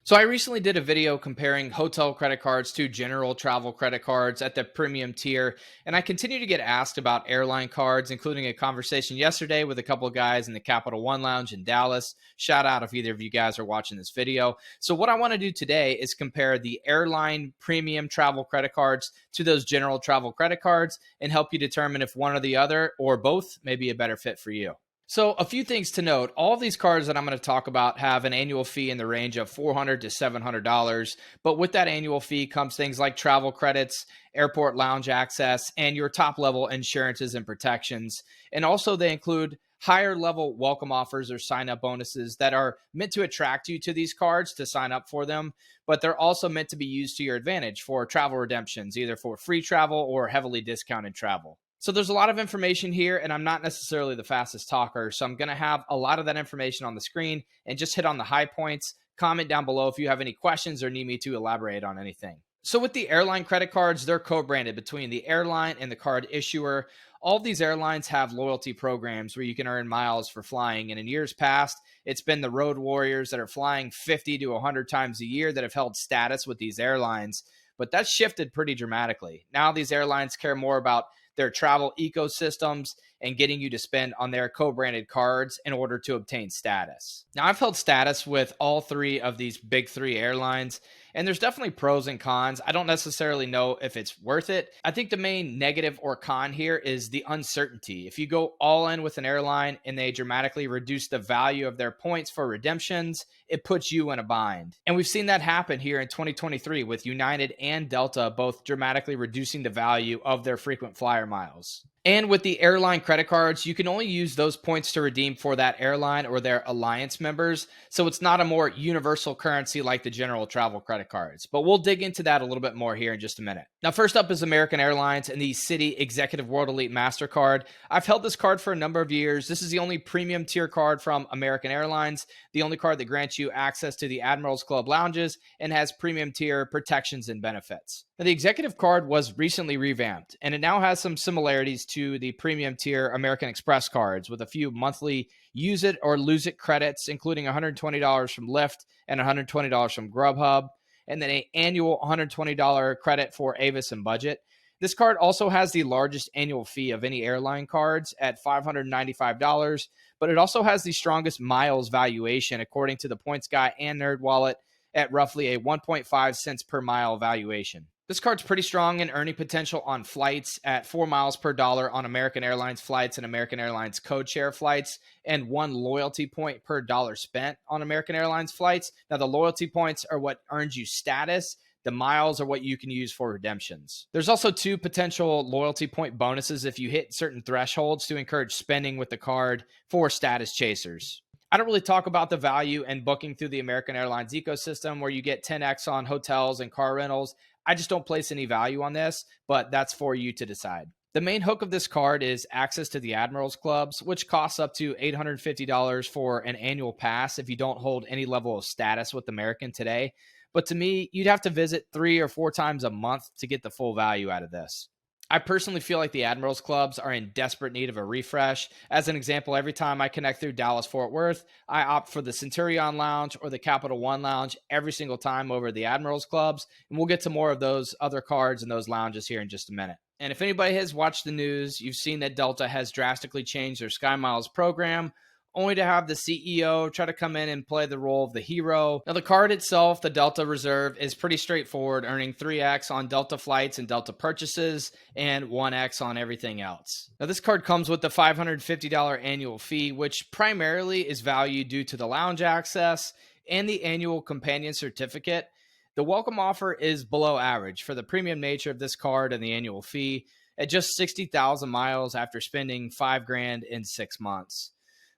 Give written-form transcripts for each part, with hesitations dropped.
So I recently did a video comparing hotel credit cards to general travel credit cards at the premium tier, and I continue to get asked about airline cards, including a conversation yesterday with a couple of guys in the Capital One Lounge in Dallas. Shout out if either of you guys are watching this video. So what I want to do today is compare the airline premium travel credit cards to those general travel credit cards and help you determine if one or the other or both may be a better fit for you. So a few things to note, all of these cards that I'm going to talk about have an annual fee in the range of $400 to $700, but with that annual fee comes things like travel credits, airport lounge access, and your top level insurances and protections. And also they include higher level welcome offers or sign up bonuses that are meant to attract you to these cards to sign up for them, but they're also meant to be used to your advantage for travel redemptions, either for free travel or heavily discounted travel. So there's a lot of information here, and I'm not necessarily the fastest talker, so I'm going to have a lot of that information on the screen and just hit on the high points. Comment down below if you have any questions or need me to elaborate on anything. So with the airline credit cards, they're co-branded between the airline and the card issuer. All of these airlines have loyalty programs where you can earn miles for flying, and in years past, it's been the road warriors that are flying 50 to 100 times a year that have held status with these airlines, but that's shifted pretty dramatically. Now these airlines care more about their travel ecosystems and getting you to spend on their co-branded cards in order to obtain status. Now, I've held status with all three of these big three airlines, and there's definitely pros and cons. I don't necessarily know if it's worth it. I think the main negative or con here is the uncertainty. If you go all in with an airline and they dramatically reduce the value of their points for redemptions, it puts you in a bind. And we've seen that happen here in 2023 with United and Delta both dramatically reducing the value of their frequent flyer miles. And with the airline credit cards, you can only use those points to redeem for that airline or their alliance members. So it's not a more universal currency like the general travel credit cards. But we'll dig into that a little bit more here in just a minute. Now, first up is American Airlines and the Citi Executive World Elite MasterCard. I've held this card for a number of years. This is the only premium tier card from American Airlines, the only card that grants you access to the Admirals Club lounges and has premium tier protections and benefits. Now, the executive card was recently revamped, and it now has some similarities to the premium tier American Express cards with a few monthly use it or lose it credits, including $120 from Lyft and $120 from Grubhub, and then an annual $120 credit for Avis and Budget. This card also has the largest annual fee of any airline cards at $595, but it also has the strongest miles valuation according to the Points Guy and NerdWallet at roughly a 1.5 cents per mile valuation. This card's pretty strong in earning potential on flights at 4 miles per dollar on American Airlines flights and American Airlines code share flights, and 1 loyalty point per dollar spent on American Airlines flights. Now, the loyalty points are what earns you status. The miles are what you can use for redemptions. There's also 2 potential loyalty point bonuses if you hit certain thresholds to encourage spending with the card for status chasers. I don't really talk about the value and booking through the American Airlines ecosystem where you get 10x on hotels and car rentals. I just don't place any value on this, but that's for you to decide. The main hook of this card is access to the Admirals Clubs, which costs up to $850 for an annual pass if you don't hold any level of status with American today. But to me, you'd have to visit 3 or 4 times a month to get the full value out of this. I personally feel like the Admirals Clubs are in desperate need of a refresh. As an example, every time I connect through Dallas-Fort Worth, I opt for the Centurion Lounge or the Capital One Lounge every single time over the Admirals Clubs, and we'll get to more of those other cards and those lounges here in just a minute. And if anybody has watched the news, you've seen that Delta has drastically changed their SkyMiles program, only to have the CEO try to come in and play the role of the hero. Now, the card itself, the Delta Reserve, is pretty straightforward, earning 3x on Delta flights and Delta purchases and 1x on everything else. Now, this card comes with the $550 annual fee, which primarily is valued due to the lounge access and the annual companion certificate. The welcome offer is below average for the premium nature of this card and the annual fee at just 60,000 miles after spending $5,000 in 6 months.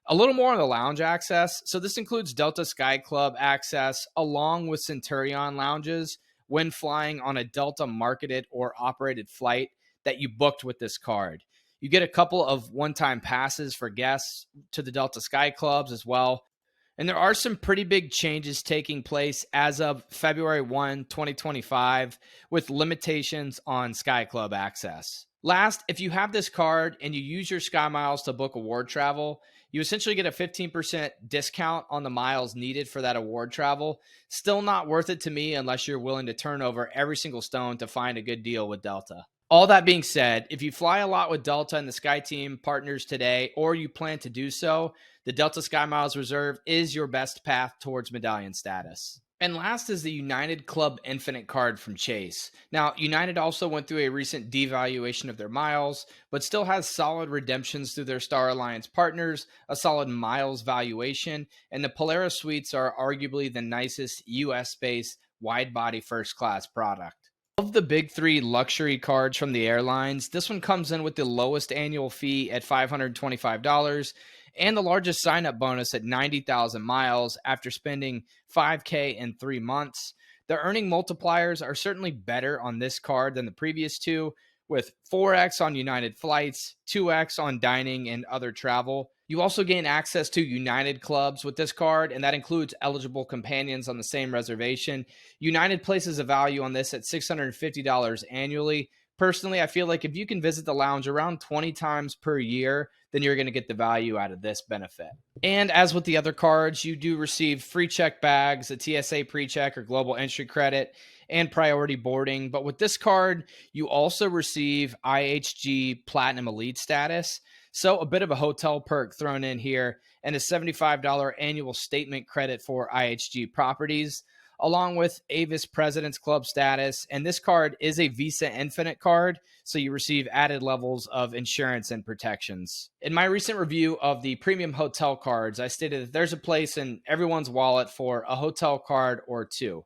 A little more on the lounge access. So this includes Delta Sky Club access along with Centurion lounges when flying on a Delta marketed or operated flight that you booked with this card. You get a couple of one-time passes for guests to the Delta Sky Clubs as well. And there are some pretty big changes taking place as of February 1, 2025 with limitations on Sky Club access. Last, if you have this card and you use your SkyMiles to book award travel, You essentially get a 15% discount on the miles needed for that award travel. Still not worth it to me unless you're willing to turn over every single stone to find a good deal with Delta. All that being said, if you fly a lot with Delta and the SkyTeam partners today, or you plan to do so, the Delta SkyMiles Reserve is your best path towards medallion status. And last is the United Club Infinite card from Chase. Now, United also went through a recent devaluation of their miles, but still has solid redemptions through their Star Alliance partners, a solid miles valuation, and the Polaris suites are arguably the nicest US-based wide-body first-class product. Of the big three luxury cards from the airlines, this one comes in with the lowest annual fee at $525 and the largest sign-up bonus at 90,000 miles after spending $5K in 3 months. The earning multipliers are certainly better on this card than the previous two, with 4x on United flights, 2x on dining and other travel. You also gain access to United clubs with this card, and that includes eligible companions on the same reservation. United places a value on this at $650 annually. Personally, I feel like if you can visit the lounge around 20 times per year, then you're going to get the value out of this benefit. And as with the other cards, you do receive free check bags, a TSA pre-check or global entry credit, and priority boarding. But with this card, you also receive IHG Platinum Elite status. So a bit of a hotel perk thrown in here, and a $75 annual statement credit for IHG properties, along with Avis President's Club status. And this card is a Visa Infinite card, so you receive added levels of insurance and protections. In my recent review of the premium hotel cards, I stated that there's a place in everyone's wallet for a hotel card or two.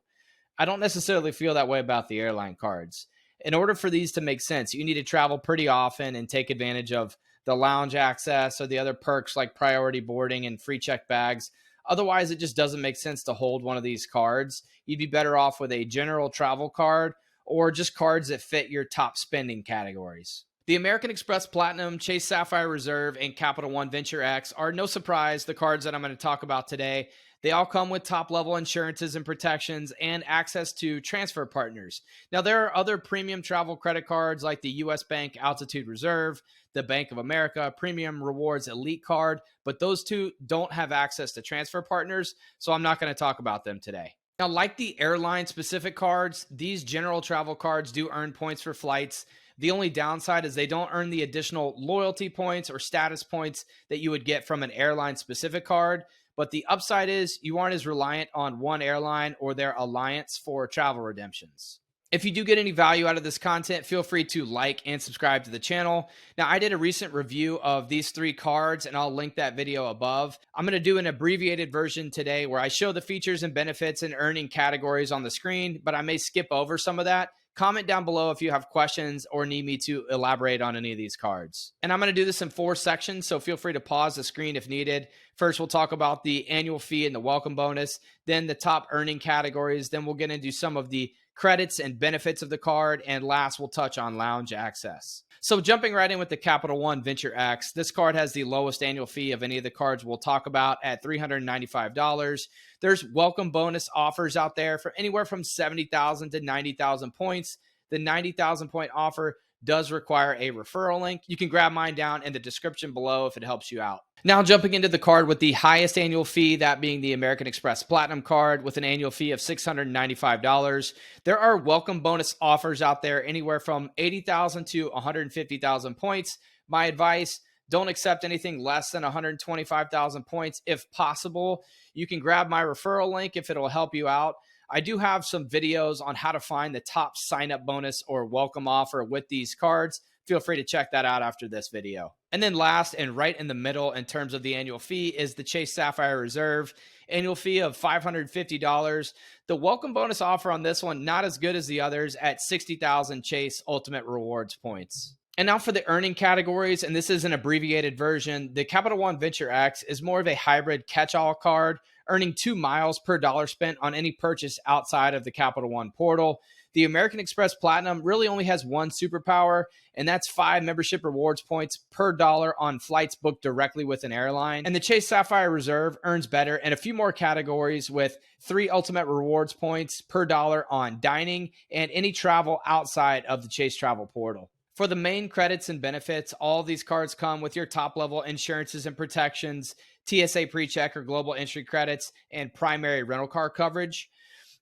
I don't necessarily feel that way about the airline cards. In order for these to make sense, you need to travel pretty often and take advantage of the lounge access or the other perks like priority boarding and free check bags. Otherwise, it just doesn't make sense to hold one of these cards. You'd be better off with a general travel card or just cards that fit your top spending categories. The American Express Platinum, Chase Sapphire Reserve, and Capital One VentureX are no surprise the cards that I'm going to talk about today. They all come with top-level insurances and protections and access to transfer partners. Now, there are other premium travel credit cards like the U.S. Bank Altitude Reserve, the Bank of America Premium Rewards Elite card, but those two don't have access to transfer partners, so I'm not going to talk about them today. Now, like the airline-specific cards, these general travel cards do earn points for flights. The only downside is they don't earn the additional loyalty points or status points that you would get from an airline-specific card. But the upside is you aren't as reliant on one airline or their alliance for travel redemptions. If you do get any value out of this content, feel free to like and subscribe to the channel. Now, I did a recent review of these three cards, and I'll link that video above. I'm going to do an abbreviated version today where I show the features and benefits and earning categories on the screen, but I may skip over some of that. Comment down below if you have questions or need me to elaborate on any of these cards. And I'm going to do this in 4 sections, so feel free to pause the screen if needed. First, we'll talk about the annual fee and the welcome bonus, then the top earning categories, then we'll get into some of the credits and benefits of the card, and last, we'll touch on lounge access. So jumping right in with the Capital One VentureX, this card has the lowest annual fee of any of the cards we'll talk about at $395. There's welcome bonus offers out there for anywhere from 70,000 to 90,000 points. The 90,000 point offer does require a referral link. You can grab mine down in the description below if it helps you out. Now jumping into the card with the highest annual fee, that being the American Express Platinum card with an annual fee of $695. There are welcome bonus offers out there anywhere from 80,000 to 150,000 points. My advice, don't accept anything less than 125,000 points if possible. You can grab my referral link if it'll help you out. I do have some videos on how to find the top sign-up bonus or welcome offer with these cards. Feel free to check that out after this video. And then last and right in the middle in terms of the annual fee is the Chase Sapphire Reserve. Annual fee of $550. The welcome bonus offer on this one, not as good as the others at 60,000 Chase Ultimate Rewards points. And now for the earning categories, and this is an abbreviated version, the Capital One VentureX is more of a hybrid catch-all card, earning 2 miles per dollar spent on any purchase outside of the Capital One portal. The American Express Platinum really only has one superpower, and that's 5 membership rewards points per dollar on flights booked directly with an airline. And the Chase Sapphire Reserve earns better in a few more categories with 3 ultimate rewards points per dollar on dining and any travel outside of the Chase Travel Portal. For the main credits and benefits, all of these cards come with your top level insurances and protections, TSA PreCheck or global entry credits, and primary rental car coverage.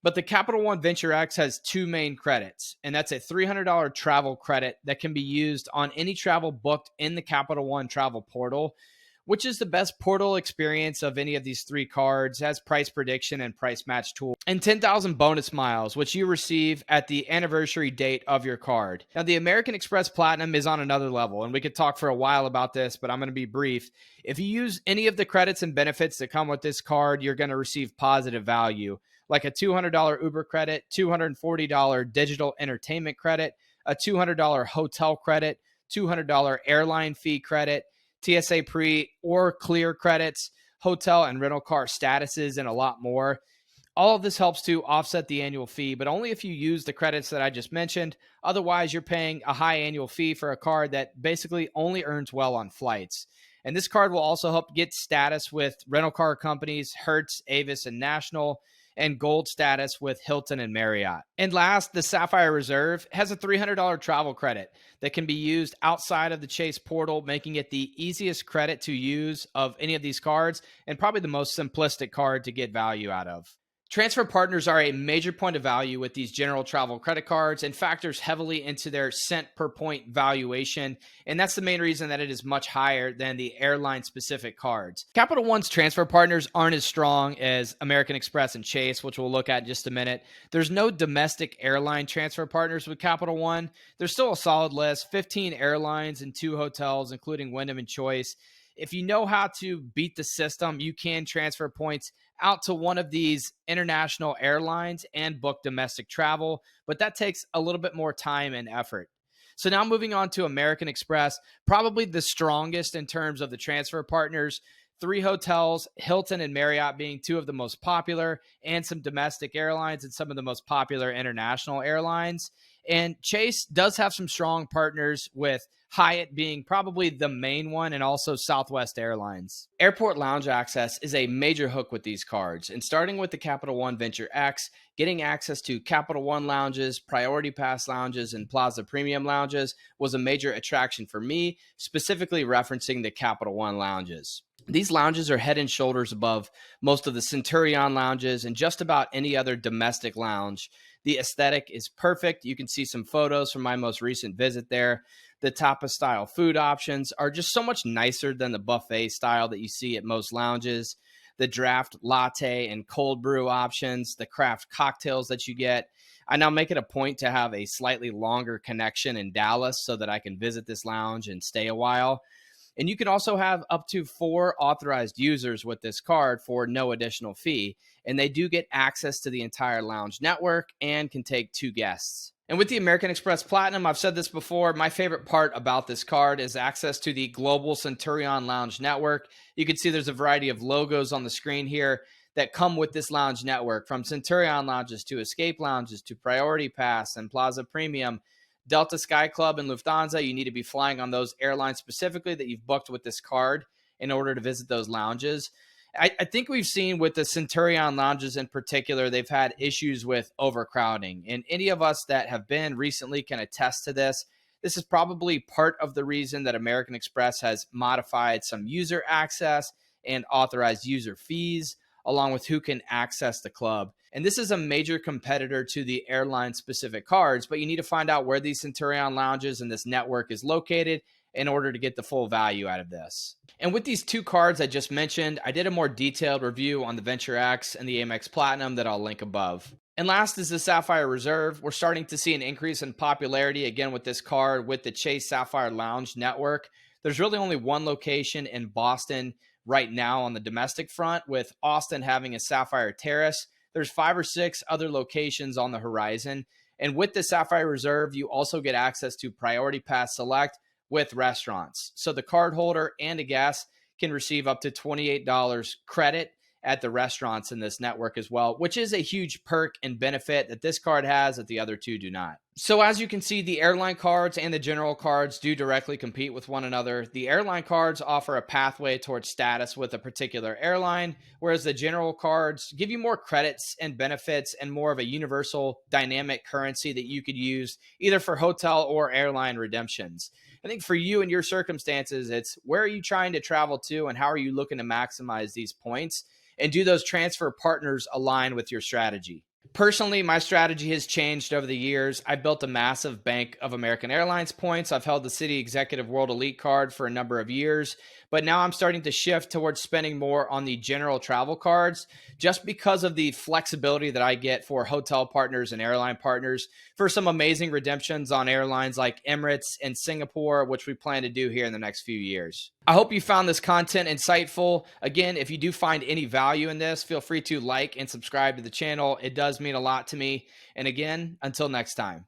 But the Capital One Venture X has two main credits, and that's a $300 travel credit that can be used on any travel booked in the Capital One Travel Portal, which is the best portal experience of any of these three cards, has price prediction and price match tool, and 10,000 bonus miles, which you receive at the anniversary date of your card. Now, the American Express Platinum is on another level, and we could talk for a while about this, but I'm going to be brief. If you use any of the credits and benefits that come with this card, you're going to receive positive value, like a $200 Uber credit, $240 digital entertainment credit, a $200 hotel credit, $200 airline fee credit, TSA pre or clear credits, hotel and rental car statuses, and a lot more. All of this helps to offset the annual fee, but only if you use the credits that I just mentioned. Otherwise, you're paying a high annual fee for a card that basically only earns well on flights. And this card will also help get status with rental car companies, Hertz, Avis, and National, and gold status with Hilton and Marriott. And last, the Sapphire Reserve has a $300 travel credit that can be used outside of the Chase portal, making it the easiest credit to use of any of these cards and probably the most simplistic card to get value out of. Transfer partners are a major point of value with these general travel credit cards and factors heavily into their cent per point valuation. And that's the main reason that it is much higher than the airline specific cards. Capital One's transfer partners aren't as strong as American Express and Chase, which we'll look at in just a minute. There's no domestic airline transfer partners with Capital One. There's still a solid list, 15 airlines and 2 hotels, including Wyndham and Choice. If you know how to beat the system, you can transfer points out to one of these international airlines and book domestic travel, but that takes a little bit more time and effort. So now moving on to American Express, probably the strongest in terms of the transfer partners. 3 hotels, Hilton and Marriott being 2 of the most popular, and some domestic airlines and some of the most popular international airlines. And Chase does have some strong partners, with Hyatt being probably the main one, and also Southwest Airlines. Airport lounge access is a major hook with these cards, and starting with the Capital One Venture X, getting access to Capital One lounges, Priority Pass lounges, and Plaza Premium lounges was a major attraction for me, specifically referencing the Capital One lounges. These lounges are head and shoulders above most of the Centurion lounges and just about any other domestic lounge. The aesthetic is perfect. You can see some photos from my most recent visit there. The tapas style food options are just so much nicer than the buffet style that you see at most lounges. The draft latte and cold brew options, the craft cocktails that you get. I now make it a point to have a slightly longer connection in Dallas so that I can visit this lounge and stay a while. And you can also have up to 4 authorized users with this card for no additional fee. And they do get access to the entire lounge network and can take 2 guests. And with the American Express Platinum, I've said this before, my favorite part about this card is access to the global Centurion Lounge network. You can see there's a variety of logos on the screen here that come with this lounge network, from Centurion lounges to Escape lounges to Priority Pass and Plaza Premium. Delta, Sky Club, and Lufthansa, you need to be flying on those airlines specifically that you've booked with this card in order to visit those lounges. I think we've seen with the Centurion lounges in particular, they've had issues with overcrowding. And any of us that have been recently can attest to this. This is probably part of the reason that American Express has modified some user access and authorized user fees, along with who can access the club. And this is a major competitor to the airline-specific cards, but you need to find out where these Centurion lounges and this network is located in order to get the full value out of this. And with these 2 cards I just mentioned, I did a more detailed review on the Venture X and the AMEX Platinum that I'll link above. And last is the Sapphire Reserve. We're starting to see an increase in popularity again with this card with the Chase Sapphire Lounge network. There's really only one location in Boston right now on the domestic front, with Austin having a Sapphire Terrace. There's 5 or 6 other locations on the horizon. And with the Sapphire Reserve, you also get access to Priority Pass Select with restaurants. So the cardholder and a guest can receive up to $28 credit at the restaurants in this network as well, which is a huge perk and benefit that this card has that the other 2 do not. So as you can see, the airline cards and the general cards do directly compete with one another. The airline cards offer a pathway towards status with a particular airline, whereas the general cards give you more credits and benefits and more of a universal dynamic currency that you could use either for hotel or airline redemptions. I think for you and your circumstances, it's where are you trying to travel to and how are you looking to maximize these points? And do those transfer partners align with your strategy? Personally, my strategy has changed over the years. I built a massive bank of American Airlines points. I've held the Citi Executive World Elite card for a number of years, but now I'm starting to shift towards spending more on the general travel cards just because of the flexibility that I get for hotel partners and airline partners for some amazing redemptions on airlines like Emirates and Singapore, which we plan to do here in the next few years. I hope you found this content insightful. Again, if you do find any value in this, feel free to like and subscribe to the channel. It does mean a lot to me. And again, until next time.